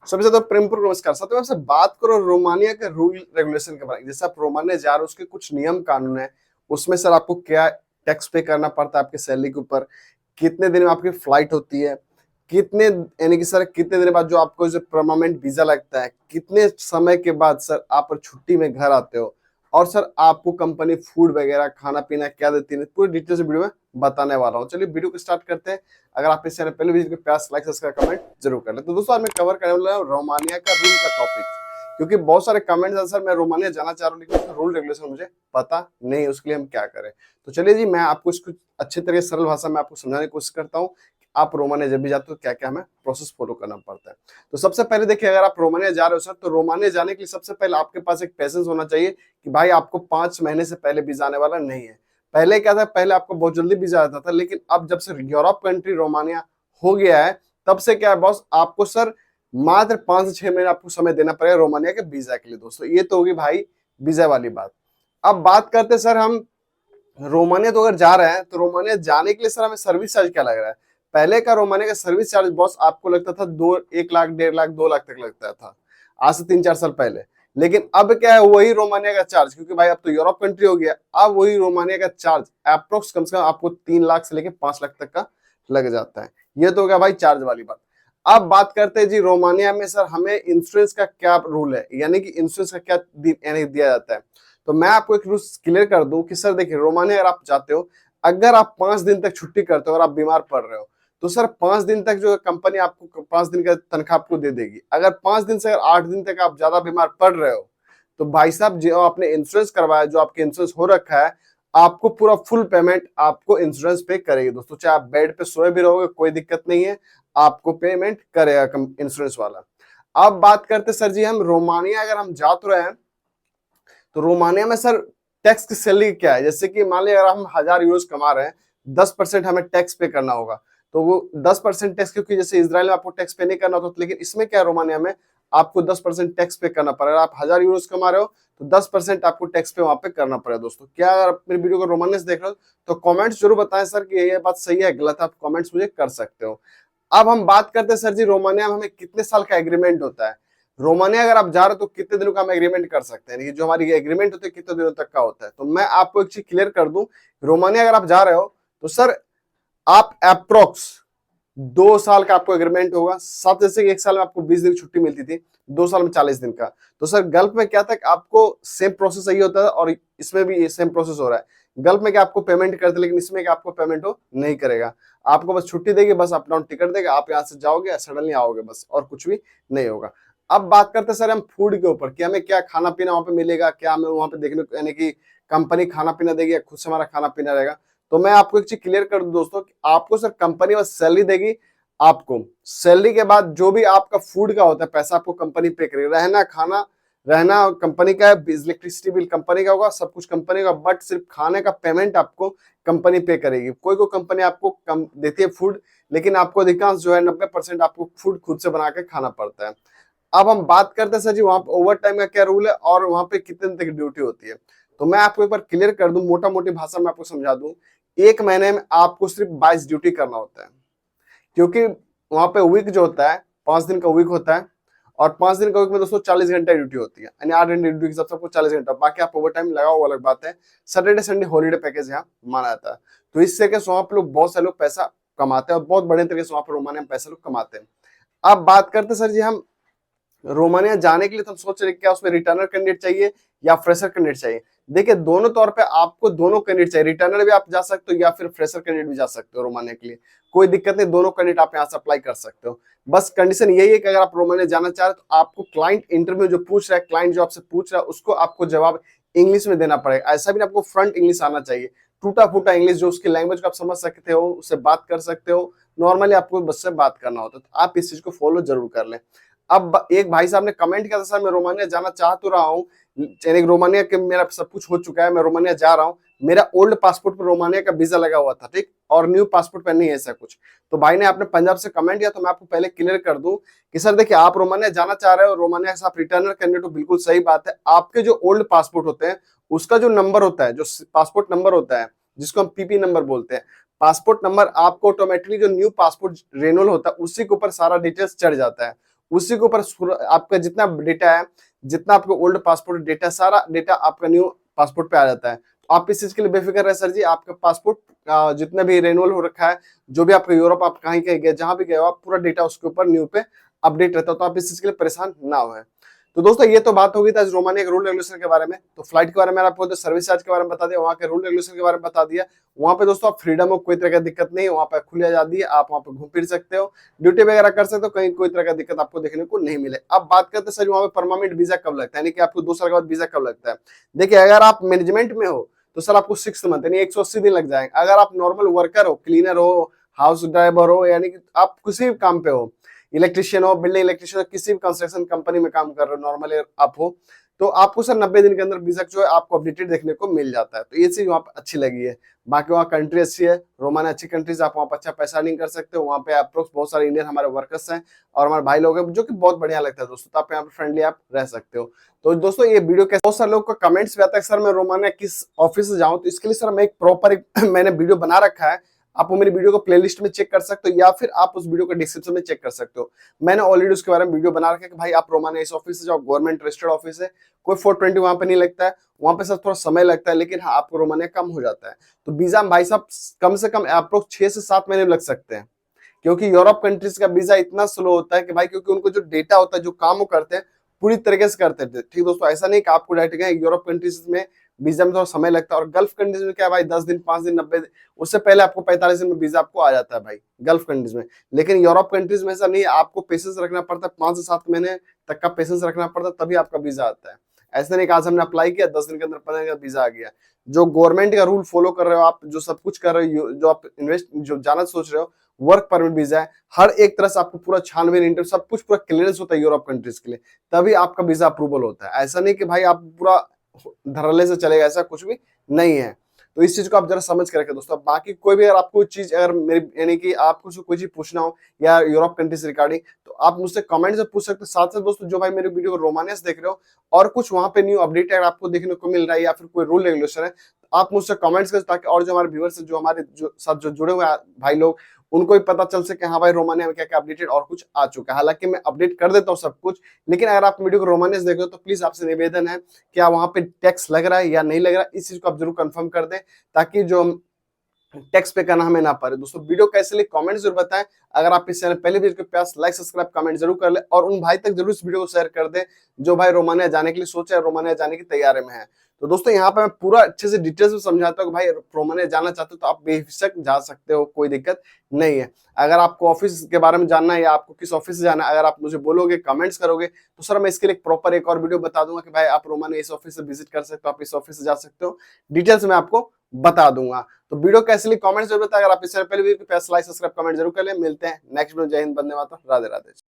सबसे ज्यादा प्रेमपूर्वक नमस्कार। साथियों, आपसे बात करो रोमानिया के रूल रेगुलेशन के बारे में। जैसे आप रोमानिया जा रहे हो, उसके कुछ नियम कानून है। उसमें सर आपको क्या टैक्स पे करना पड़ता है आपके सैलरी के ऊपर, कितने दिन में आपकी फ्लाइट होती है, कितने यानी कि सर कितने दिन बाद जो आपको जो परमानेंट वीजा लगता है, कितने समय के बाद सर आप छुट्टी में घर आते हो, और सर आपको कंपनी फूड वगैरह खाना पीना क्या देती है, पूरी डिटेल से वीडियो में बताने वाला हूँ। चलिए वीडियो को स्टार्ट करते हैं। अगर आप इस चैनल पहले विजिट कर प्यास लाइक सब्सक्राइब कमेंट जरूर कर ले। तो दोस्तों आज मैं कवर करने वाला हूँ रोमानिया का रूल का टॉपिक, क्योंकि बहुत सारे कमेंट्स हैं सर मैं रोमानिया जाना चाह रहा हूँ लेकिन उसका रूल रेगुलेशन मुझे पता नहीं है, उसके लिए हम क्या करें। तो चलिए जी, मैं आपको इसको अच्छे तरह सरल भाषा में आपको समझाने की कोशिश करता हूँ कि आप रोमानिया जब भी जाते हो क्या क्या हमें प्रोसेस फॉलो करना पड़ता है। तो सबसे पहले देखिए, अगर आप रोमानिया जा रहे हो सर, तो रोमानिया जाने के लिए सबसे पहले आपके पास एक पेशेंस होना चाहिए कि भाई आपको 5 महीने से पहले वीजा आने वाला नहीं है। पहले क्या था, पहले आपको बहुत जल्दी वीजा आता था, लेकिन अब जब से यूरोप कंट्री रोमानिया हो गया है, तब से क्या है बॉस, आपको सर मात्र 5 से 6 महीने आपको समय देना पड़ेगा रोमानिया के वीजा के लिए। दोस्तों ये तो होगी भाई वीजा वाली बात। अब बात करते सर हम रोमानिया तो अगर जा रहे हैं तो रोमानिया जाने के लिए सर हमें सर्विस चार्ज क्या लग रहा है। पहले का रोमानिया का सर्विस चार्ज बॉस आपको लगता था 1 लाख 1.5 लाख 2 लाख तक लगता था, आज से 3-4 साल पहले। लेकिन अब क्या है, वही रोमानिया का चार्ज, क्योंकि भाई अब तो यूरोप कंट्री हो गया, अब वही रोमानिया का चार्ज अप्रोक्स कम से कम आपको 3 लाख से लेकर 5 लाख तक का लग जाता है। ये तो हो गया भाई चार्ज वाली बात। अब बात करते हैं जी रोमानिया में सर हमें इंश्योरेंस का क्या रूल है, यानी कि इंश्योरेंस का क्या यानी दिया जाता है। तो मैं आपको एक रूल्स क्लियर कर दूं कि सर देखिए, रोमानिया अगर आप जाते हो, अगर आप 5 दिन तक छुट्टी करते हो और आप बीमार पड़ रहे हो, तो सर 5 दिन तक जो कंपनी आपको 5 दिन का तनख्वाह आपको दे देगी। अगर 5 दिन से अगर 8 दिन तक आप ज्यादा बीमार पड़ रहे हो, तो भाई साहब जो आपने इंश्योरेंस करवाया, जो आपके इंश्योरेंस हो रखा है, आपको पूरा फुल पेमेंट आपको इंश्योरेंस पे करेगी। दोस्तों चाहे आप बेड पे सोए भी रहोगे कोई दिक्कत नहीं है, आपको पेमेंट करेगा इंश्योरेंस वाला। अब बात करते सर जी हम रोमानिया अगर हम जा तो रहे हैं, तो रोमानिया में सर टैक्स की सैलरी क्या है। जैसे कि मान लिया अगर हम 1000 यूरो कमा रहे हैं, 10% हमें टैक्स पे करना होगा, तो वो 10% टैक्स, क्योंकि जैसे इसराइल में आपको टैक्स पे नहीं करना होता, लेकिन इसमें क्या है रोमानिया में आपको 10% टैक्स पे करना पड़ेगा। आप 1000 यूरो कमा रहे हो तो 10% आपको टैक्स पे वहां पे करना पड़ेगा। दोस्तों क्या अगर आप मेरी वीडियो को रोमानिया से देख रहे हो तो कमेंट्स जरूर बताएं सर कि ये बात सही है गलत है, आप कमेंट्स मुझे कर सकते हो। अब हम बात करते हैं सर जी रोमानिया में हमें कितने साल का एग्रीमेंट होता है। रोमानिया अगर आप जा रहे हो तो कितने दिनों का हम एग्रीमेंट कर सकते हैं, जो हमारी एग्रीमेंट होती है कितने दिनों तक का होता है। तो मैं आपको एक चीज क्लियर कर दूं, रोमानिया अगर आप जा रहे हो तो सर आप अप्रोक्स 2 साल का आपको एग्रीमेंट होगा। साथ जैसे कि 1 साल में आपको 20 दिन की छुट्टी मिलती थी, 2 साल में 40 दिन का। तो सर गल्फ में क्या था कि आपको सेम प्रोसेस यही होता है, और इसमें भी सेम प्रोसेस हो रहा है। गल्फ में क्या आपको पेमेंट करते, लेकिन इसमें क्या आपको पेमेंट हो नहीं करेगा। आपको बस छुट्टी देगी, बस अप डाउन टिकट देगा, आप यहाँ से जाओगे सडनली आओगे, बस और कुछ भी नहीं होगा। अब बात करते हैं सर हम फूड के ऊपर कि हमें क्या खाना पीना वहां पे मिलेगा, क्या हमें वहां पे देखने को, यानी कि कंपनी खाना पीना देगी या खुद से हमारा खाना पीना रहेगा। तो मैं आपको एक चीज क्लियर कर दूं दोस्तों कि आपको सर कंपनी बस सैलरी देगी, आपको सैलरी के बाद जो भी आपका फूड का होता है पैसा आपको कंपनी पे करेगी। रहना खाना रहना कंपनी का है, इलेक्ट्रिसिटी बिल कंपनी का होगा, सब कुछ कंपनी का, बट सिर्फ खाने का पेमेंट आपको कंपनी पे करेगी। कोई कोई कंपनी आपको कम देती है फूड, लेकिन आपको अधिकांश जो है 90% आपको फूड खुद से बना के खाना पड़ता है। अब हम बात करते हैं सर जी वहां पर ओवर टाइम का क्या रूल है और वहां पे कितने दिन तक ड्यूटी होती है। तो मैं आपको एक बार क्लियर कर दूं, मोटा मोटी भाषा में आपको समझा दूं। 1 महीने में आपको सिर्फ 22 ड्यूटी करना होता है, क्योंकि वहां पे वीक जो होता है 5 दिन का वीक होता है, और 5 दिन का वीक में दोस्तों 40 घंटे ड्यूटी होती है, यानी 8 घंटे ड्यूटी के हिसाब से आपको 40 घंटा, बाकी आप ओवर टाइम लगाओ वो अलग बात है। सैटरडे संडे हॉलीडे पैकेज यहाँ माना जाता है। तो इससे क्या वहां पे लोग बहुत सारे लोग पैसा कमाते हैं और बहुत बड़े तरीके से वहां पर रोमानिया में पैसा लोग कमाते हैं। अब बात करते सर जी हम रोमानिया जाने के लिए, तो हम सोच रहे क्या उसमें रिटर्नर कैंडिडेट चाहिए या फ्रेशर कैंडिडेट चाहिए। देखिए दोनों तौर पे आपको दोनों कैंडिडेट चाहिए, रिटर्नर भी आप जा सकते हो या फिर फ्रेशर कैंडिडेट भी जा सकते हो रोमानिया के लिए, कोई दिक्कत नहीं, दोनों कैंडिडेट आप यहाँ से अप्लाई कर सकते हो। बस कंडीशन यही है कि अगर आप रोमानिया जाना चाह रहे हो तो आपको क्लाइंट इंटरव्यू जो पूछ रहा है, क्लाइंट जो आपसे पूछ रहा है उसको आपको जवाब इंग्लिश में देना पड़ेगा। ऐसा भी आपको फ्रंट इंग्लिश आना चाहिए, टूटा फूटा इंग्लिश जो उसकी लैंग्वेज को आप समझ सकते हो, उससे बात कर सकते हो, नॉर्मली आपको बस से बात करना होता है। तो आप इस चीज को फॉलो जरूर कर लें। अब एक भाई साहब ने कमेंट किया था, सर मैं रोमानिया जाना चाह तो रहा हूँ, रोमानिया के मेरा सब कुछ हो चुका है, मैं रोमानिया जा रहा हूँ, मेरा ओल्ड पासपोर्ट पर रोमानिया का वीजा लगा हुआ था, ठीक, और न्यू पासपोर्ट पर नहीं है ऐसा कुछ। तो भाई ने आपने पंजाब से कमेंट किया, तो मैं आपको पहले क्लियर कर दूं कि सर देखिए आप रोमानिया जाना चाह रहे हो, रोमानिया से आप रिटर्नर कैंडिडेट हो, बिल्कुल सही बात है। आपके जो ओल्ड पासपोर्ट होते हैं उसका जो नंबर होता है, जो पासपोर्ट नंबर होता है जिसको हम पीपी नंबर बोलते हैं, पासपोर्ट नंबर आपको ऑटोमेटिकली जो न्यू पासपोर्ट रेनुअल होता है उसी के ऊपर सारा डिटेल्स चढ़ जाता है। उसी के ऊपर आपका जितना डेटा है, जितना आपका ओल्ड पासपोर्ट डेटा, सारा डेटा आपका न्यू पासपोर्ट पे आ जाता है। तो आप इस चीज के लिए बेफिक्र है सर जी, आपका पासपोर्ट जितना भी रेनुअल हो रखा है, जो भी आपका यूरोप आप कहीं कहीं गए, जहां भी गए हो, आप पूरा डेटा उसके ऊपर न्यू पे अपडेट रहता है, तो आप इस चीज के लिए परेशान ना हो। तो दोस्तों ये तो बात होगी था रोमानिया के रूल रेगुलेशन के बारे में। तो फ्लाइट के बारे में आपको तो सर्विस चार्ज के बारे में बता दिया, वहाँ के रूल रेगुलेशन के बारे में बता दिया। वहाँ पे दोस्तों आप फ्रीडम हो, कोई तरह का दिक्कत नहीं है, वहाँ पे खुली आजादी है, आप वहाँ पे घूम फिर सकते हो, ड्यूटी वगैरह कर सकते हो, कहीं कोई तरह का दिक्कत आपको देखने को नहीं मिले। अब बात करते हैं सर वहाँ पे परमानेंट वीजा कब लगता है, यानी कि आपको 2 साल के बाद वीजा कब लगता है। देखिए अगर आप मैनेजमेंट में हो तो सर आपको 6 मंथ यानी 180 दिन लग जाएंगे। अगर आप नॉर्मल वर्कर हो, क्लीनर हो, हाउस ड्राइवर हो, यानी कि आप किसी भी काम पे हो, इलेक्ट्रिशियन हो, बिल्डिंग इलेक्ट्रिशियन हो, किसी भी कंस्ट्रक्शन कंपनी में काम कर रहे हो, नॉर्मली आप हो, तो आपको सर 90 दिन के अंदर वीजा जो है आपको अपडेटेड देखने को मिल जाता है। तो ये चीज वहाँ पे अच्छी लगी है। बाकी वहाँ कंट्री अच्छी है, रोमानिया अच्छी कंट्रीज, आप वहाँ पे अच्छा पैसा नहीं कर सकते हो। वहाँ पे अप्रोक्स बहुत सारे इंडियन हमारे वर्कर्स हैं और हमारे भाई लोग हैं, जो कि बहुत बढ़िया लगता है दोस्तों। तो आप यहाँ पे फ्रेंडली आप रह सकते हो। तो दोस्तों ये वीडियो के बहुत सारे लोग को कमेंट्स भी आता है सर मैं रोमानिया किस ऑफिस से जाऊँ, तो इसके लिए सर मैं एक प्रॉपर मैंने वीडियो बना रखा है। आप वो मेरी वीडियो को प्लेलिस्ट में चेक कर सकते हो, या फिर आप उस वीडियो को डिस्क्रिप्शन में चेक कर सकते हो। मैंने ऑलरेडी उसके बारे में वीडियो बना रखा है कि भाई आप रोमानिया इस ऑफिस से जाओ, गवर्नमेंट रजिस्टर्ड ऑफिस है, कोई 420 वहां पे नहीं लगता है, वहां पे सर थोड़ा समय लगता है, लेकिन हाँ आपको रोमानिया कम हो जाता है। तो वीजा में भाई साहब कम से कम अप्रोक्स 6 से 7 महीने लग सकते हैं, क्योंकि यूरोप कंट्रीज का वीजा इतना स्लो होता है कि भाई, क्योंकि उनको जो डेटा होता है, जो काम वो करते हैं पूरी तरीके से करते थे। ठीक दोस्तों, ऐसा नहीं कि आपको डायरेक्ट गए, यूरोप कंट्रीज में वीजा में थोड़ा समय लगता है, और गल्फ कंट्रीज में क्या है भाई 10 दिन 5 दिन 90 दिन, उससे पहले आपको 45 दिन में वीजा आपको आ जाता है भाई गल्फ कंट्रीज में। लेकिन यूरोप कंट्रीज में ऐसा नहीं है, आपको पेशेंस रखना पड़ता है, 5 से 7 महीने तक का पेशेंस रखना पड़ता है, तभी आपका वीजा आता है। ऐसा नहीं कि आज हमने अप्लाई किया 10 दिन के अंदर 15 दिन का वीजा आ गया। जो गवर्नमेंट का रूल फॉलो कर रहे हो आप, जो सब कुछ कर रहे हो, जो आप इन्वेस्ट जो जाना सोच रहे हो, वर्क परमिट वीजा है, हर एक तरह से आपको पूरा छानबीन इंटरव्यू सब कुछ पूरा क्लियरेंस होता है यूरोप कंट्रीज के लिए, तभी आपका वीजा अप्रूवल होता है। ऐसा नहीं कि भाई आप पूरा धड़ल्ले से चलेगा, ऐसा कुछ भी नहीं है। तो इस चीज को आप जरा समझ के रखें दोस्तों। बाकी कोई भी अगर आपको चीज, अगर मेरी यानी कि आपको कोई चीज पूछना हो या यूरोप कंट्री से रिगार्डिंग, तो आप मुझसे कमेंट से पूछ सकते हो। साथ साथ दोस्तों जो भाई मेरे वीडियो को रोमानिया से देख रहे हो और कुछ वहां पे न्यू अपडेट अगर आपको देखने को मिल रहा है या फिर कोई रूल रेगुलेशन है, तो आप मुझसे कमेंट्स करें, ताकि और जो हमारे व्यूअर्स जो हमारे जो साथ जो जुड़े हुए भाई लोग, उनको भी पता चल सके हाँ भाई रोमानिया में क्या क्या अपडेटेड और कुछ आ चुका है। हालांकि मैं अपडेट कर देता हूँ सब कुछ, लेकिन अगर आप वीडियो को रोमानिया से देख रहे हो तो प्लीज आपसे निवेदन है, क्या वहां पे टैक्स लग रहा है या नहीं लग रहा है, इस चीज को आप जरूर कंफर्म कर दें, ताकि जो टैक्स पे करना हमें ना पड़े। दोस्तों वीडियो कैसे लगी कमेंट जरूर बताएं। अगर आप इस चैनल पहले वीडियो के प्यास लाइक सब्सक्राइब कमेंट जरूर कर ले, और उन भाई तक जरूर इस वीडियो को शेयर कर दें जो भाई रोमानिया जाने के लिए सोचे, रोमानिया जाने की तैयारी में है। तो दोस्तों यहाँ पे मैं पूरा अच्छे से डिटेल्स में समझाता हूँ कि भाई रोमानिया जाना चाहते हो तो आप बेशक जा सकते हो, कोई दिक्कत नहीं है। अगर आपको ऑफिस के बारे में जानना है या आपको किस ऑफिस से जाना है, अगर आप मुझे बोलोगे कमेंट्स करोगे, तो सर मैं इसके लिए प्रॉपर एक और वीडियो बता दूंगा कि भाई आप रोमानिया इस ऑफिस से विजिट कर सकते हो, आप इस ऑफिस से जा सकते हो, डिटेल्स में आपको बता दूंगा। तो वीडियो कैसे लगी कमेंट जरूर बताएं। अगर आप इस चैनल पहले वीडियो पे लाइक सब्सक्राइब कमेंट जरूर कर ले। मिलते हैं नेक्स्ट वीडियो। जय हिंद, वंदे मातरम, राधे राधे।